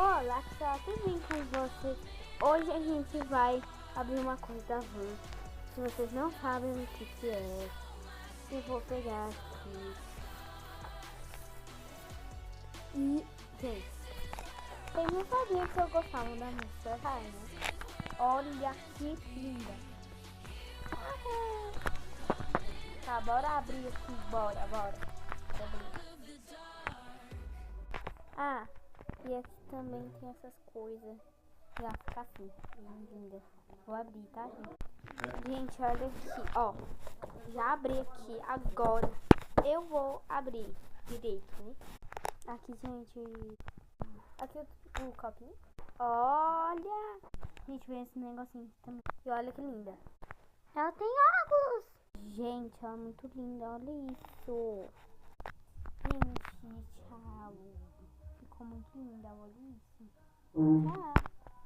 Olá pessoal, tudo bem com vocês? Hoje a gente vai abrir uma coisa da Van. Se vocês não sabem o que é, eu vou pegar aqui. E, gente, vocês não sabiam que eu gostava da música Rainha? Olha que linda! Tá, bora abrir aqui, bora. Bora abrir. Ah, e aqui também tem essas coisas. Já fica assim, linda. Vou abrir, tá, gente? Gente, olha aqui, ó. Já abri aqui, agora eu vou abrir direito, né? Aqui, gente. Aqui o copinho. Olha! Gente, vem esse negocinho também. E olha que linda. Ela tem óculos! Gente, ela é muito linda, olha isso. Gente, tchau. Ficou muito linda, olha isso. Tchau.